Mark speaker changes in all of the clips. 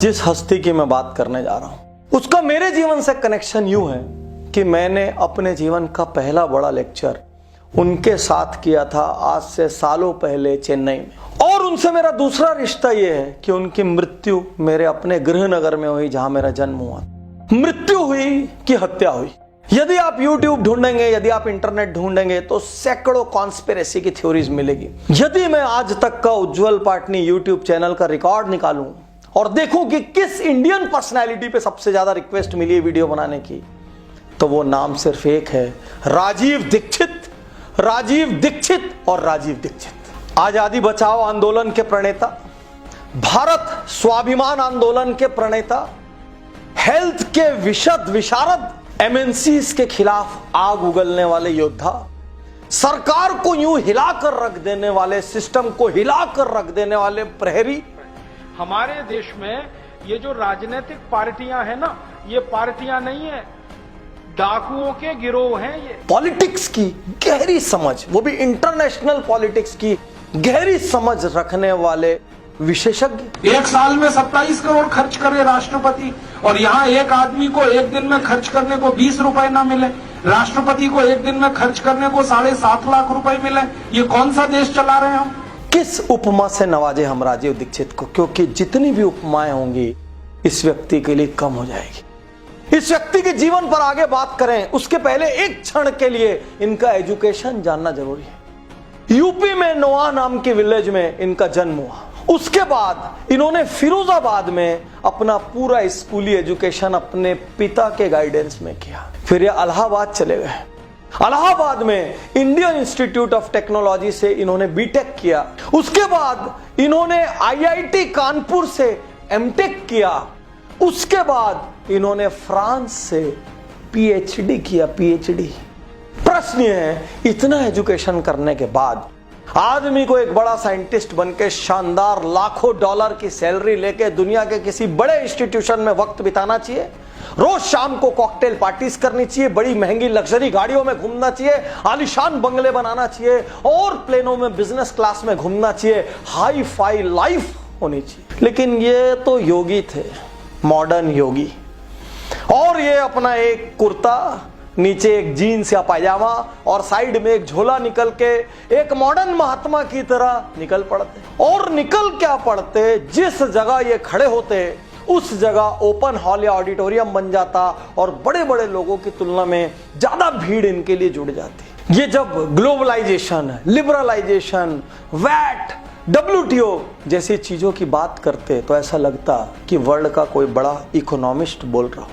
Speaker 1: जिस हस्ती की मैं बात करने जा रहा हूं उसका मेरे जीवन से कनेक्शन यूं है कि मैंने अपने जीवन का पहला बड़ा लेक्चर उनके साथ किया था आज से सालों पहले चेन्नई में। और उनसे मेरा दूसरा रिश्ता यह है कि उनकी मृत्यु मेरे अपने गृहनगर में हुई जहां मेरा जन्म हुआ। मृत्यु हुई कि हत्या हुई। यदि आप YouTube ढूंढेंगे, यदि आप इंटरनेट ढूंढेंगे तो सैकड़ों कॉन्स्पिरेसी की थ्योरीज मिलेगी। यदि मैं आज तक का उज्जवल पाटनी YouTube चैनल का रिकॉर्ड निकालूं और देखूं कि किस इंडियन पर्सनैलिटी पे सबसे ज्यादा रिक्वेस्ट मिली है वीडियो बनाने की, तो वो नाम सिर्फ एक है, राजीव दीक्षित। राजीव दीक्षित और राजीव दीक्षित आजादी बचाओ आंदोलन के प्रणेता, भारत स्वाभिमान आंदोलन के प्रणेता, हेल्थ के विशारद, MNCs के खिलाफ आग उगलने वाले योद्धा, सरकार को यूं हिलाकर रख देने वाले, सिस्टम को हिलाकर रख देने वाले प्रहरी।
Speaker 2: हमारे देश में ये जो राजनीतिक पार्टियां हैं ना, ये पार्टियां नहीं है, डाकुओं के गिरोह हैं ये।
Speaker 1: पॉलिटिक्स की गहरी समझ, वो भी इंटरनेशनल पॉलिटिक्स की गहरी समझ रखने वाले विशेषज्ञ।
Speaker 3: एक साल में 27 करोड़ खर्च करे राष्ट्रपति, और यहाँ एक आदमी को एक दिन में खर्च करने को 20 रुपए ना मिले, राष्ट्रपति को एक दिन में खर्च करने को 7.5 लाख रुपए मिले। ये कौन सा देश चला रहे हैं हम?
Speaker 1: किस उपमा से नवाजे हम राजीव दीक्षित को? क्योंकि जितनी भी उपमाएं होंगी इस व्यक्ति के लिए कम हो जाएगी। इस व्यक्ति के जीवन पर आगे बात करें उसके पहले एक क्षण के लिए इनका एजुकेशन जानना जरूरी है। यूपी में नोआ नाम के विलेज में इनका जन्म हुआ। उसके बाद इन्होंने फिरोजाबाद में अपना पूरा स्कूली एजुकेशन अपने पिता के गाइडेंस में किया। फिर ये इलाहाबाद चले गए। इलाहाबाद में इंडियन इंस्टीट्यूट ऑफ टेक्नोलॉजी से इन्होंने बीटेक किया। उसके बाद इन्होंने IIT कानपुर से एमटेक किया। उसके बाद इन्होंने फ्रांस से PhD किया। PhD। प्रश्न यह है, इतना एजुकेशन करने के बाद आदमी को एक बड़ा साइंटिस्ट बनके शानदार लाखों डॉलर की सैलरी लेके दुनिया के किसी बड़े इंस्टीट्यूशन में वक्त बिताना चाहिए, रोज शाम को कॉकटेल पार्टीज करनी चाहिए, बड़ी महंगी लग्जरी गाड़ियों में घूमना चाहिए, आलीशान बंगले बनाना चाहिए और प्लेनों में बिजनेस क्लास में घूमना चाहिए, हाई फाई लाइफ होनी चाहिए। लेकिन ये तो योगी थे, मॉडर्न योगी, और ये अपना एक कुर्ता, नीचे एक जीन्स या पायजामा और साइड में एक झोला निकल के एक मॉडर्न महात्मा की तरह निकल पड़ते। और निकल क्या पड़ते, जिस जगह ये खड़े होते उस जगह ओपन हॉल या ऑडिटोरियम बन जाता और बड़े बड़े लोगों की तुलना में ज्यादा भीड़ इनके लिए जुड़ जाती। ये जब ग्लोबलाइजेशन, लिबरलाइजेशन, वैट, WTO जैसी चीजों की बात करते तो ऐसा लगता कि वर्ल्ड का कोई बड़ा इकोनॉमिस्ट बोल रहा हो।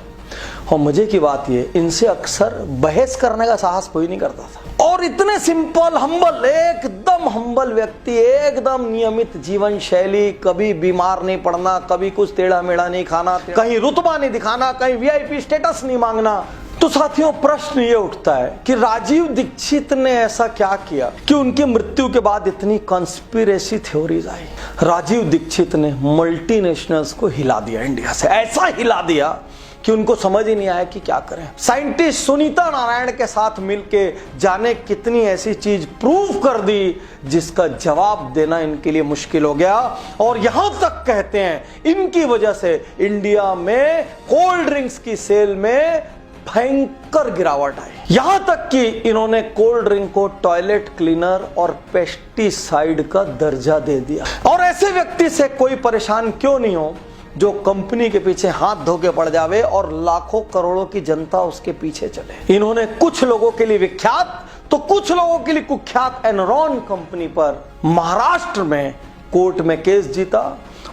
Speaker 1: और मजे की बात ये, इनसे अक्सर बहस करने का साहस कोई नहीं करता था। और इतने सिंपल, हम्बल, एकदम हम्बल व्यक्ति, एकदम नियमित जीवन शैली, कभी बीमार नहीं पड़ना, कभी कुछ टेढ़ा मेढ़ा नहीं खाना, कहीं रुतबा नहीं दिखाना, कहीं VIP स्टेटस नहीं मांगना। तो साथियों, प्रश्न ये उठता है कि राजीव दीक्षित ने ऐसा क्या किया कि उनकी मृत्यु के बाद इतनी कॉन्स्पिरेसी थ्योरीज आई। राजीव दीक्षित ने मल्टीनेशनल्स को हिला दिया, इंडिया से ऐसा हिला दिया कि उनको समझ ही नहीं आया कि क्या करें। साइंटिस्ट सुनीता नारायण के साथ मिलके जाने कितनी ऐसी चीज प्रूव कर दी जिसका जवाब देना इनके लिए मुश्किल हो गया। और यहां तक कहते हैं इनकी वजह से इंडिया में कोल्ड ड्रिंक्स की सेल में भयंकर गिरावट आई। यहां तक कि इन्होंने कोल्ड ड्रिंक को टॉयलेट क्लीनर और पेस्टिसाइड का दर्जा दे दिया। और ऐसे व्यक्ति से कोई परेशान क्यों नहीं हो जो कंपनी के पीछे हाथ धो के पड़ जावे और लाखों करोड़ों की जनता उसके पीछे चले। इन्होंने कुछ लोगों के लिए विख्यात तो कुछ लोगों के लिए कुख्यात एनरॉन कंपनी पर महाराष्ट्र में कोर्ट में केस जीता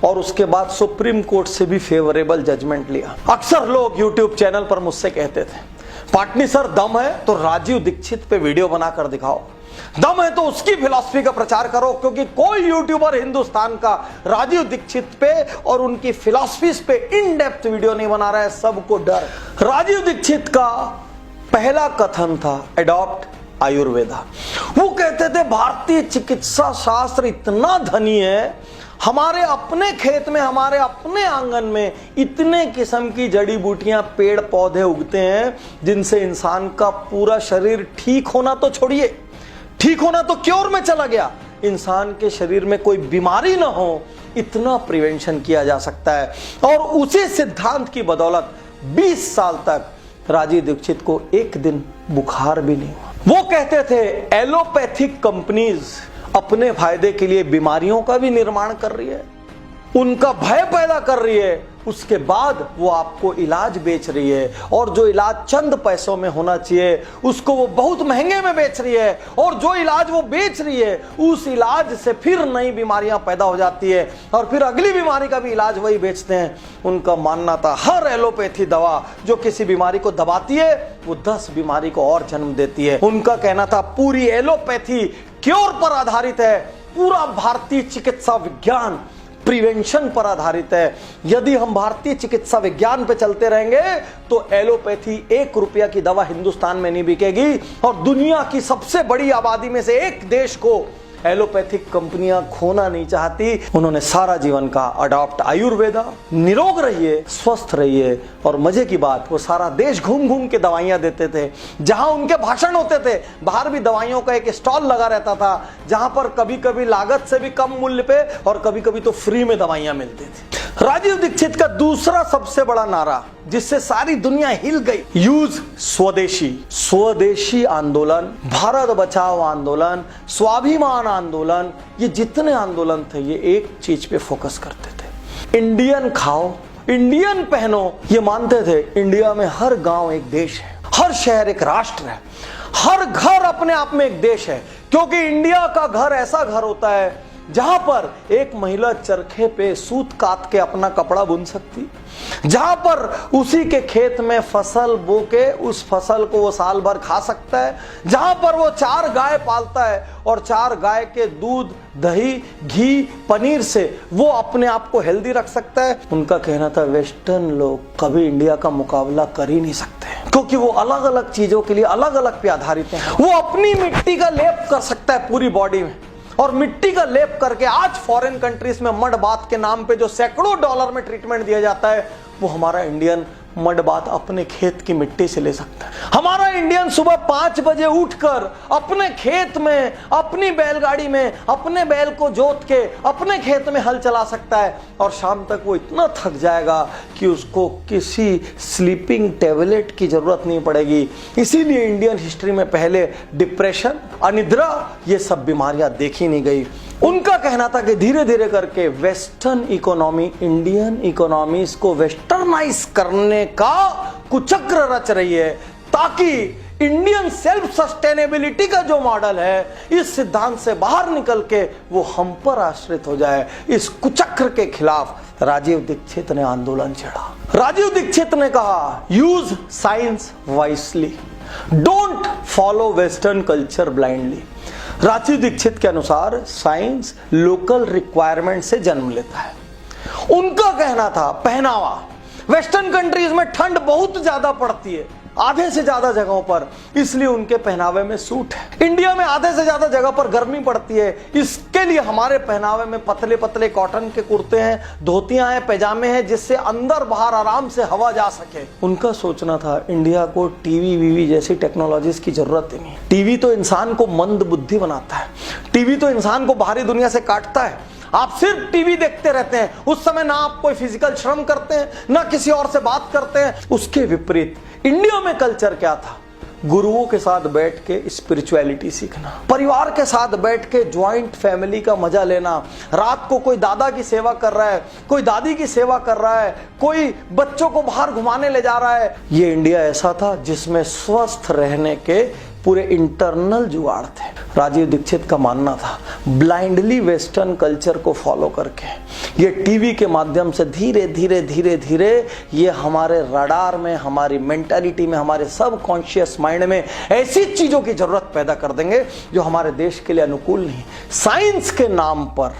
Speaker 1: और उसके बाद सुप्रीम कोर्ट से भी फेवरेबल जजमेंट लिया। अक्सर लोग YouTube चैनल पर मुझसे कहते थे, पाटनी सर दम है तो राजीव दीक्षित पे वीडियो बनाकर दिखाओ, दम है तो उसकी फिलॉसफी का प्रचार करो, क्योंकि कोई यूट्यूबर हिंदुस्तान का राजीव दीक्षित पे और उनकी फिलॉसफीज पे इन डेप्थ वीडियो नहीं बना रहा है, सबको डर। राजीव दीक्षित का पहला कथन था एडॉप्ट आयुर्वेदा। वो कहते थे भारतीय चिकित्सा शास्त्र इतना धनी है, हमारे अपने खेत में, हमारे अपने आंगन में इतने किस्म की जड़ी बूटियां, पेड़ पौधे उगते हैं जिनसे इंसान का पूरा शरीर ठीक होना तो छोड़िए, ठीक होना तो क्योर में चला गया, इंसान के शरीर में कोई बीमारी ना हो, इतना प्रिवेंशन किया जा सकता है। और उसी सिद्धांत की बदौलत 20 साल तक राजीव दीक्षित को एक दिन बुखार भी नहीं हुआ। वो कहते थे एलोपैथिक कंपनीज अपने फायदे के लिए बीमारियों का भी निर्माण कर रही है, उनका भय पैदा कर रही है, उसके बाद वो आपको इलाज बेच रही है, और जो इलाज चंद पैसों में होना चाहिए उसको वो बहुत महंगे में बेच रही है, और जो इलाज वो बेच रही है उस इलाज से फिर नई बीमारियां पैदा हो जाती है, और फिर अगली बीमारी का भी इलाज वही बेचते हैं। उनका मानना था हर एलोपैथी दवा जो किसी बीमारी को दबाती है वो 10 बीमारी को और जन्म देती है। उनका कहना था पूरी एलोपैथी क्योर पर आधारित है, पूरा भारतीय चिकित्सा विज्ञान प्रिवेंशन पर आधारित है। यदि हम भारतीय चिकित्सा विज्ञान पे चलते रहेंगे तो एलोपैथी 1 रुपया की दवा हिंदुस्तान में नहीं बिकेगी, और दुनिया की सबसे बड़ी आबादी में से एक देश को एलोपैथिक कंपनियां खोना नहीं चाहती। उन्होंने सारा जीवन का अडॉप्ट आयुर्वेदा। निरोग रहिए, स्वस्थ रहिए, और मजे की बात वो सारा देश घूम घूम के दवाइयां देते थे। जहां उनके भाषण होते थे बाहर भी दवाइयों का एक स्टॉल लगा रहता था, जहां पर कभी कभी लागत से भी कम मूल्य पे और कभी कभी तो फ्री में दवाइयां मिलती थी। राजीव दीक्षित का दूसरा सबसे बड़ा नारा जिससे सारी दुनिया हिल गई, यूज स्वदेशी। स्वदेशी आंदोलन, भारत बचाओ आंदोलन, स्वाभिमान आंदोलन, ये जितने आंदोलन थे ये एक चीज पे फोकस करते थे, इंडियन खाओ, इंडियन पहनो। ये मानते थे इंडिया में हर गांव एक देश है, हर शहर एक राष्ट्र है, हर घर अपने आप में एक देश है, क्योंकि इंडिया का घर ऐसा घर होता है जहां पर एक महिला चरखे पे सूत काट के अपना कपड़ा बुन सकती, जहां पर उसी के खेत में फसल बो के उस फसल को वो साल भर खा सकता है, जहां पर वो 4 गाय पालता है और 4 गाय के दूध, दही, घी, पनीर से वो अपने आप को हेल्दी रख सकता है। उनका कहना था वेस्टर्न लोग कभी इंडिया का मुकाबला कर ही नहीं सकते, क्योंकि वो अलग अलग चीजों के लिए अलग अलग पे आधारित है। वो अपनी मिट्टी का लेप कर सकता है पूरी बॉडी में, और मिट्टी का लेप करके आज फॉरेन कंट्रीज में मड बाथ के नाम पे जो सैकड़ों डॉलर में ट्रीटमेंट दिया जाता है वो हमारा इंडियन मड बाथ अपने खेत की मिट्टी से ले सकता है। हमारा इंडियन सुबह 5 बजे उठकर अपने खेत में, अपनी बैलगाड़ी में, अपने बैल को जोत के अपने खेत में हल चला सकता है, और शाम तक वो इतना थक जाएगा कि उसको किसी स्लीपिंग टैबलेट की जरूरत नहीं पड़ेगी। इसीलिए इंडियन हिस्ट्री में पहले डिप्रेशन, अनिद्रा, ये सब बीमारियां देखी नहीं गई। उनका कहना था कि धीरे धीरे करके वेस्टर्न इकोनॉमी इंडियन इकोनॉमीज को वेस्टर्नाइज करने का कुचक्र रच रही है, ताकि इंडियन सेल्फ सस्टेनेबिलिटी का जो मॉडल है इस सिद्धांत से बाहर निकल के वो हम पर आश्रित हो जाए। इस कुचक्र के खिलाफ राजीव दीक्षित ने आंदोलन छेड़ा। राजीव दीक्षित ने कहा use science wisely, don't follow western culture blindly. Rajiv Dixit के अनुसार साइंस लोकल रिक्वायरमेंट से जन्म लेता है। उनका कहना था पहनावा, वेस्टर्न कंट्रीज में ठंड बहुत ज्यादा पड़ती है, आधे से ज्यादा जगहों पर, इसलिए उनके पहनावे में सूट है। इंडिया में आधे से ज्यादा जगह पर गर्मी पड़ती है, इसके लिए हमारे पहनावे में पतले पतले कॉटन के कुर्ते हैं, धोतियां हैं, पैजामे हैं, जिससे अंदर बाहर आराम से हवा जा सके। उनका सोचना था इंडिया को टीवी वीवी जैसी टेक्नोलॉजीज की जरूरत ही नहीं। टीवी तो इंसान को मंद बुद्धि बनाता है, टीवी तो इंसान को बाहरी दुनिया से काटता है। आप सिर्फ टीवी देखते रहते हैं, उस समय ना आप कोई फिजिकल श्रम करते हैं, ना किसी और से बात करते हैं। उसके विपरीत इंडिया में कल्चर क्या था? गुरुओं के साथ बैठ के स्पिरिचुअलिटी सीखना, परिवार के साथ बैठ के ज्वाइंट फैमिली का मजा लेना। रात को कोई दादा की सेवा कर रहा है, कोई दादी की सेवा कर रहा है, कोई बच्चों को बाहर घुमाने ले जा रहा है। ये इंडिया ऐसा था जिसमें स्वस्थ रहने के पूरे इंटरनल जुगाड़ थे। राजीव दीक्षित का मानना था ब्लाइंडली वेस्टर्न कल्चर को फॉलो करके ये टीवी के माध्यम से धीरे धीरे धीरे धीरे ये हमारे रडार में, हमारी मेंटालिटी में, हमारे सब कॉन्शियस माइंड में ऐसी चीजों की जरूरत पैदा कर देंगे जो हमारे देश के लिए अनुकूल नहीं। साइंस के नाम पर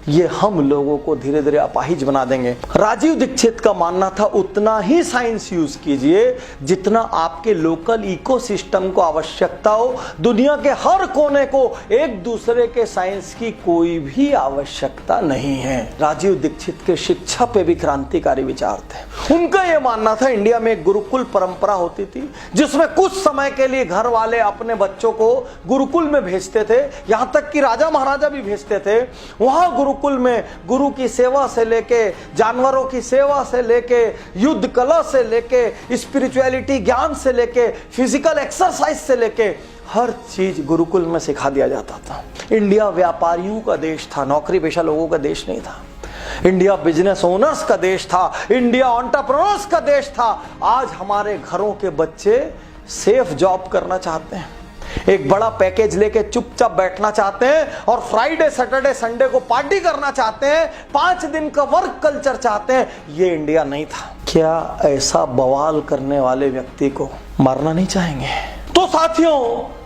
Speaker 1: ये हम लोगों को धीरे धीरे अपाहिज बना देंगे। राजीव दीक्षित का मानना था उतना ही साइंस यूज कीजिए जितना आपके लोकल इकोसिस्टम को आवश्यकता हो। दुनिया के हर कोने को एक दूसरे के साइंस की कोई भी आवश्यकता नहीं है। राजीव दीक्षित के शिक्षा पे भी क्रांतिकारी विचार थे। उनका यह मानना था इंडिया में एक गुरुकुल परंपरा होती थी जिसमें कुछ समय के लिए घर वाले अपने बच्चों को गुरुकुल में भेजते थे, यहां तक कि राजा महाराजा भी भेजते थे। वहां गुरुकुल में गुरु की सेवा से लेके, जानवरों की सेवा से लेके, युद्ध कला से लेके, स्पिरिचुअलिटी ज्ञान से लेके, फिजिकल एक्सरसाइज से लेके हर चीज गुरुकुल में सिखा दिया जाता था। इंडिया व्यापारियों का देश था, नौकरी पेशा लोगों का देश नहीं था। इंडिया बिजनेस ओनर्स का देश था, इंडिया एंटरप्रेन्योर्स का देश था। आज हमारे घरों के बच्चे सेफ जॉब करना चाहते हैं, एक बड़ा पैकेज लेके चुपचाप बैठना चाहते हैं और फ्राइडे सैटरडे संडे को पार्टी करना चाहते हैं, 5 दिन का वर्क कल्चर चाहते हैं। ये इंडिया नहीं था। क्या ऐसा बवाल करने वाले व्यक्ति को मारना नहीं चाहेंगे? तो साथियों,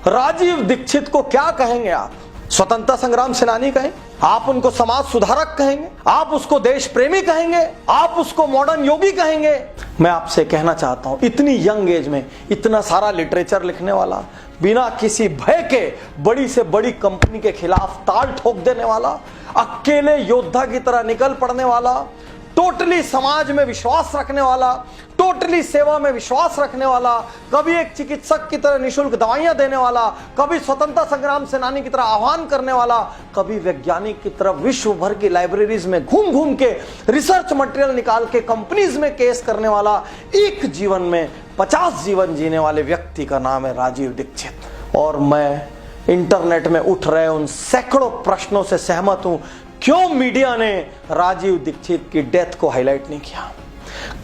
Speaker 1: राजीव दीक्षित को क्या कहेंगे आप? स्वतंत्रता संग्राम सेनानी कहें? आप उनको समाज सुधारक कहेंगे? आप उसको देश प्रेमी कहेंगे? आप उसको मॉडर्न योगी कहेंगे? मैं आपसे कहना चाहता हूं, इतनी यंग एज में इतना सारा लिटरेचर लिखने वाला, बिना किसी भय के बड़ी से बड़ी कंपनी के खिलाफ ताल ठोक देने वाला, अकेले योद्धा की तरह निकल पड़ने वाला, टोटली समाज में विश्वास रखने वाला, टोटली सेवा में विश्वास रखने वाला, कभी एक चिकित्सक की तरह निःशुल्क दवाइयां देने वाला, कभी स्वतंत्रता संग्राम सेनानी की तरह आह्वान करने वाला, कभी वैज्ञानिक की तरह विश्व भर की लाइब्रेरीज में घूम घूम के रिसर्च मटेरियल निकाल के कंपनीज में केस करने वाला, एक जीवन में 50 जीवन जीने वाले व्यक्ति का नाम है राजीव दीक्षित। और मैं इंटरनेट में उठ रहे उन सैकड़ों प्रश्नों से सहमत हूं। क्यों मीडिया ने राजीव दीक्षित की डेथ को हाईलाइट नहीं किया?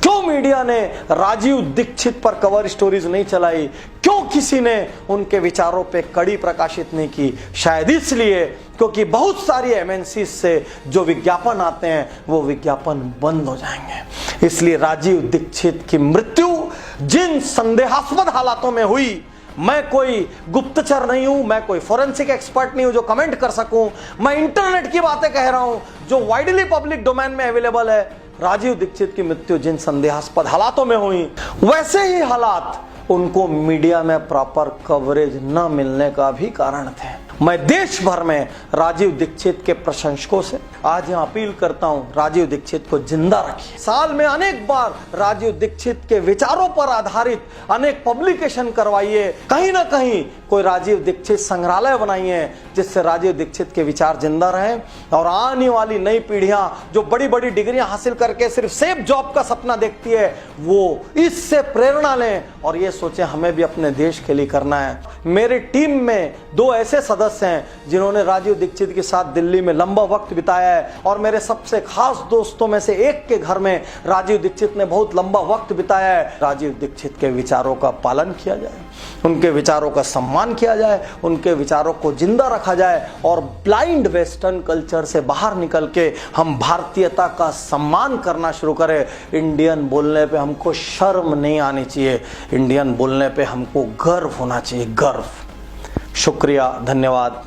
Speaker 1: क्यों मीडिया ने राजीव दीक्षित पर कवर स्टोरीज नहीं चलाई? क्यों किसी ने उनके विचारों पे कड़ी प्रकाशित नहीं की? शायद इसलिए क्योंकि बहुत सारी एमएनसी से जो विज्ञापन आते हैं वो विज्ञापन बंद हो जाएंगे। इसलिए राजीव दीक्षित की मृत्यु जिन संदेहास्पद हालातों में हुई, मैं कोई गुप्तचर नहीं हूं, मैं कोई फोरेंसिक एक्सपर्ट नहीं हूं जो कमेंट कर सकूं। मैं इंटरनेट की बातें कह रहा हूं जो वाइडली पब्लिक डोमेन में अवेलेबल है। राजीव दीक्षित की मृत्यु जिन संदेहास्पद हालातों में हुई, वैसे ही हालात उनको मीडिया में प्रॉपर कवरेज न मिलने का भी कारण थे। मैं देश भर में राजीव दीक्षित के प्रशंसकों से आज यहां अपील करता हूं, राजीव दीक्षित को जिंदा रखिए। साल में अनेक बार राजीव दीक्षित के विचारों पर आधारित अनेक पब्लिकेशन करवाइए। कहीं ना कहीं कोई राजीव दीक्षित संग्रहालय बनाइए जिससे राजीव दीक्षित के विचार जिंदा रहें और आने वाली नई पीढ़ियां जो बड़ी बड़ी डिग्रियां हासिल करके सिर्फ सेफ जॉब का सपना देखती है, वो इससे प्रेरणा लें और ये सोचें हमें भी अपने देश के लिए करना है। मेरी टीम में 2 ऐसे सदस्य हैं जिन्होंने राजीव दीक्षित के साथ दिल्ली में लंबा वक्त बिताया है और मेरे सबसे खास दोस्तों में से एक के घर में राजीव दीक्षित ने बहुत लंबा वक्त बिताया है। राजीव दीक्षित के विचारों का पालन किया जाए, उनके विचारों का सम्मान किया जाए, उनके विचारों को जिंदा रखा जाए और ब्लाइंड वेस्टर्न कल्चर से बाहर निकल के हम भारतीयता का सम्मान करना शुरू करें। इंडियन बोलने पे हमको शर्म नहीं आनी चाहिए, इंडियन बोलने पे हमको गर्व होना चाहिए, गर्व। शुक्रिया, धन्यवाद।